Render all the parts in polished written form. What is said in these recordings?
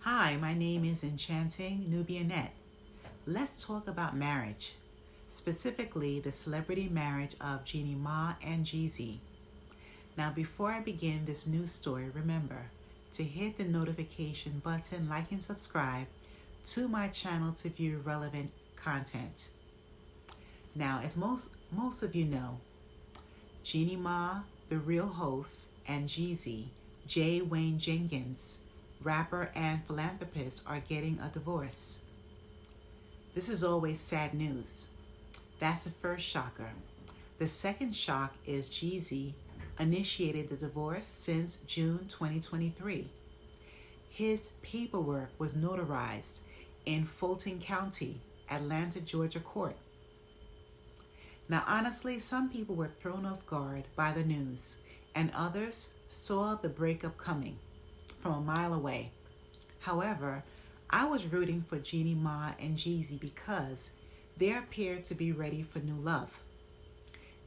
Hi, my name is Enchanting Nubianette. Let's talk about marriage, specifically the celebrity marriage of Jeanni Mai and Jeezy. Now, before I begin this news story, remember to hit the notification button, like, and subscribe to my channel to view relevant content. Now, as most of you know, Jeanni Mai, the real host, and Jeezy, J. Wayne Jenkins, rapper and philanthropist, are getting a divorce. This is always sad news. That's the first shocker. The second shock is Jeezy initiated the divorce since June 2023. His paperwork was notarized in Fulton County, Atlanta, Georgia court. Now, honestly, some people were thrown off guard by the news, and others saw the breakup coming from a mile away. However, I was rooting for Jeanni Mai and Jeezy because they appeared to be ready for new love.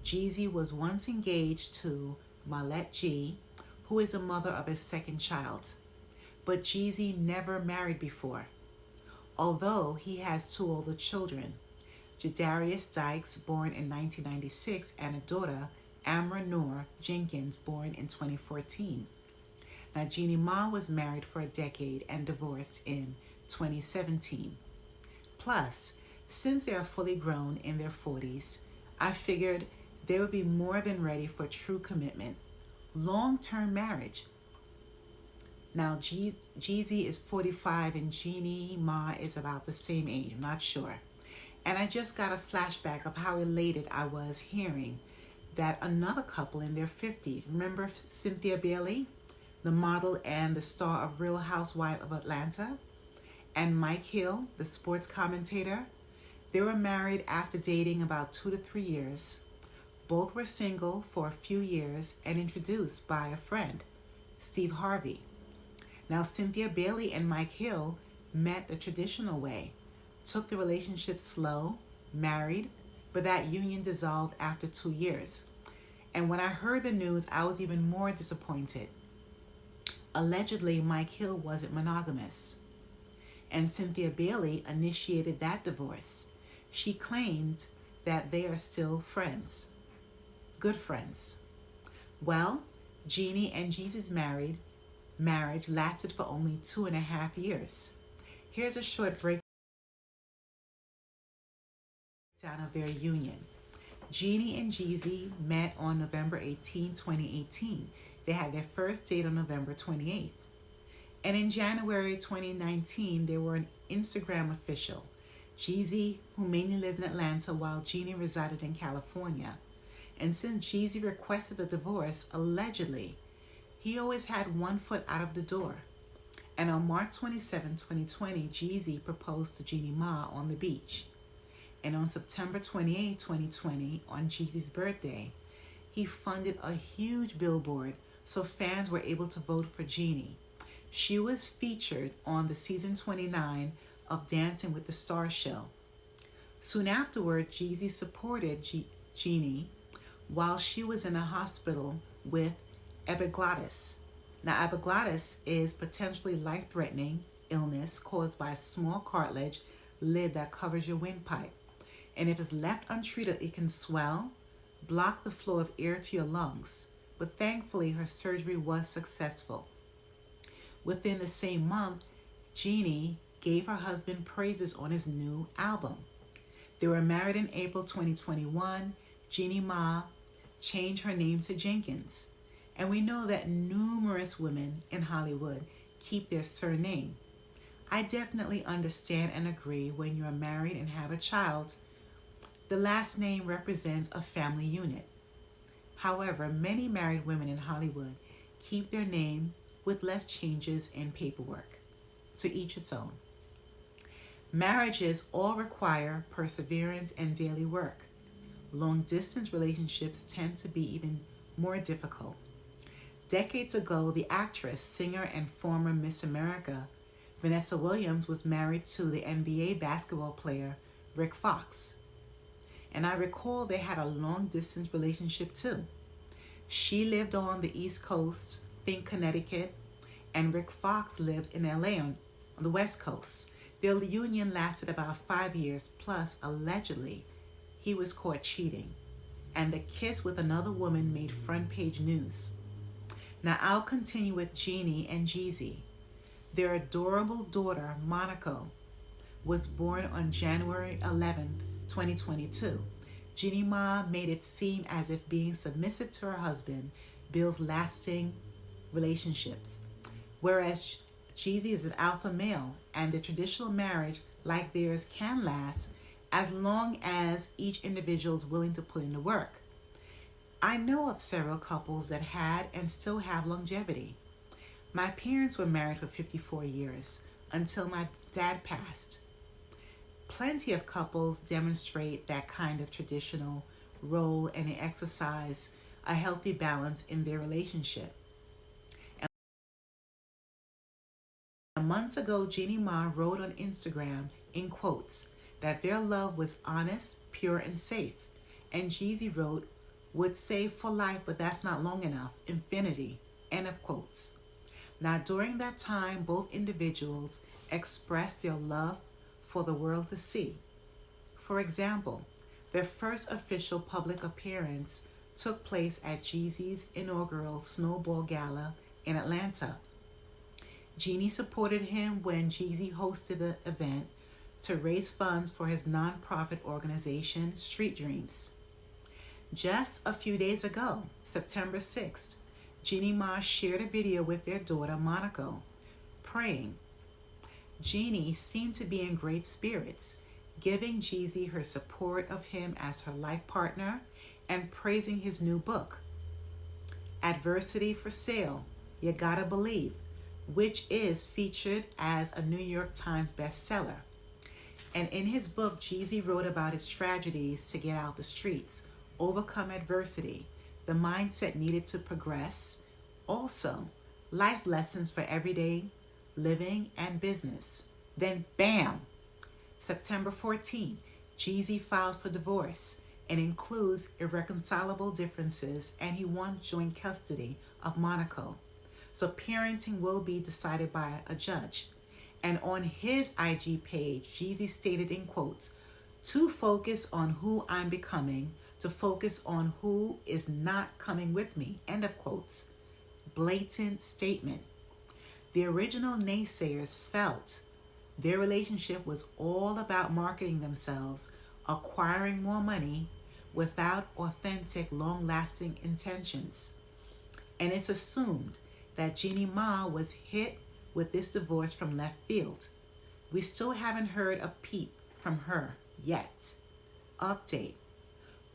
Jeezy was once engaged to Mai G, who is a mother of his second child. But Jeezy never married before, although he has two older children, Jadarius Dykes, born in 1996, and a daughter, Amra Noor Jenkins, born in 2014. Now, Jeanni Mai was married for a decade and divorced in 2017. Plus, since they are fully grown in their 40s, I figured they would be more than ready for true commitment, long-term marriage. Now, Jeezy is 45 and Jeanni Mai is about the same age, I'm not sure. And I just got a flashback of how elated I was hearing that another couple in their 50s, remember Cynthia Bailey, the model and the star of Real Housewives of Atlanta, and Mike Hill, the sports commentator? They were married after dating about 2 to 3 years. Both were single for a few years and introduced by a friend, Steve Harvey. Now, Cynthia Bailey and Mike Hill met the traditional way, took the relationship slow, married, but that union dissolved after 2 years. And when I heard the news, I was even more disappointed. Allegedly, Mike Hill wasn't monogamous, and Cynthia Bailey initiated that divorce. She claimed that they are still friends, good friends. Well, Jeanni and Jeezy's marriage lasted for only 2.5 years. Here's a short breakdown of their union. Jeanni and Jeezy met on November 18, 2018. They had their first date on November 28th. And in January 2019, they were an Instagram official. Jeezy, who mainly lived in Atlanta while Jeanni resided in California. And since Jeezy requested the divorce, allegedly, he always had one foot out of the door. And on March 27, 2020, Jeezy proposed to Jeanni Mai on the beach. And on September 28, 2020, on Jeezy's birthday, he funded a huge billboard so fans were able to vote for Jeanni. She was featured on the season 29 of Dancing with the Stars show. Soon afterward, Jeezy supported Jeanni while she was in a hospital with epiglottis. Now, epiglottis is potentially life-threatening illness caused by a small cartilage lid that covers your windpipe. And if it's left untreated, it can swell, block the flow of air to your lungs. But thankfully, her surgery was successful. Within the same month, Jeanni gave her husband praises on his new album. They were married in April 2021. Jeanni Mai changed her name to Jenkins. And we know that numerous women in Hollywood keep their surname. I definitely understand and agree when you are married and have a child, the last name represents a family unit. However, many married women in Hollywood keep their name with less changes in paperwork. To each its own. Marriages all require perseverance and daily work. Long-distance relationships tend to be even more difficult. Decades ago, the actress, singer, and former Miss America, Vanessa Williams, was married to the NBA basketball player Rick Fox. And I recall they had a long-distance relationship too. She lived on the East Coast, think Connecticut, and Rick Fox lived in LA on the West Coast. Their union lasted about 5 years, plus, allegedly, he was caught cheating. And the kiss with another woman made front page news. Now I'll continue with Jeanni and Jeezy. Their adorable daughter, Monaco, was born on January 11th, 2022. Jeanni Mai made it seem as if being submissive to her husband builds lasting relationships, whereas Jeezy is an alpha male, and a traditional marriage like theirs can last as long as each individual is willing to put in the work. I know of several couples that had and still have longevity. My parents were married for 54 years until my dad passed. Plenty of couples demonstrate that kind of traditional role, and they exercise a healthy balance in their relationship. And months ago, Jeanni Mai wrote on Instagram, in quotes, that their love was honest, pure, and safe. And Jeezy wrote, would say for life, but that's not long enough, infinity, end of quotes. Now, during that time, both individuals expressed their love for the world to see. For example, their first official public appearance took place at Jeezy's inaugural Snowball Gala in Atlanta. Jeanni supported him when Jeezy hosted the event to raise funds for his nonprofit organization, Street Dreams. Just a few days ago, September 6th, Jeanni Mai shared a video with their daughter, Monaco, praying. Jeanni seemed to be in great spirits, giving Jeezy her support of him as her life partner and praising his new book, Adversity for Sale, You Gotta Believe, which is featured as a New York Times bestseller. And in his book, Jeezy wrote about his tragedies to get out the streets, overcome adversity, the mindset needed to progress, also life lessons for everyday living and business. Then bam, September 14, Jeezy filed for divorce and includes irreconcilable differences, and he wants joint custody of Monaco. So parenting will be decided by a judge. And on his IG page, Jeezy stated in quotes, to focus on who I'm becoming, to focus on who is not coming with me, end of quotes. Blatant statement. The original naysayers felt their relationship was all about marketing themselves, acquiring more money without authentic, long-lasting intentions. And it's assumed that Jeanni Mai was hit with this divorce from left field. We still haven't heard a peep from her yet. Update.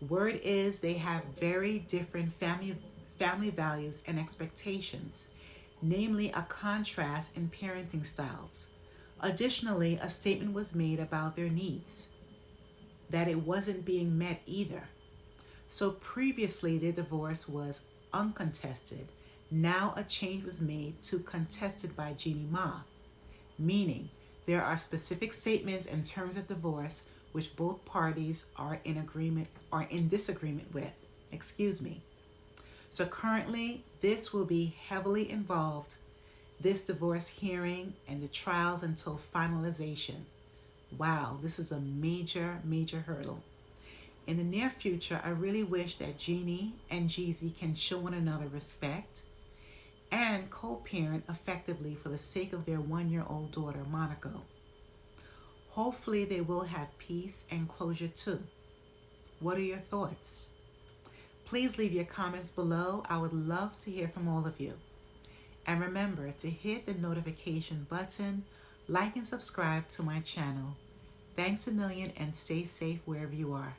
Word is they have very different family values and expectations, namely a contrast in parenting styles. Additionally, a statement was made about their needs, that it wasn't being met either. So previously their divorce was uncontested. Now a change was made to contested by Jeanni Mai, meaning there are specific statements and terms of divorce which both parties are in disagreement with. So currently this will be heavily involved, this divorce hearing and the trials until finalization. Wow, this is a major, major hurdle. In the near future, I really wish that Jeanni and Jeezy can show one another respect and co-parent effectively for the sake of their 1-year-old daughter, Monaco. Hopefully they will have peace and closure too. What are your thoughts? Please leave your comments below. I would love to hear from all of you. And remember to hit the notification button, like and subscribe to my channel. Thanks a million and stay safe wherever you are.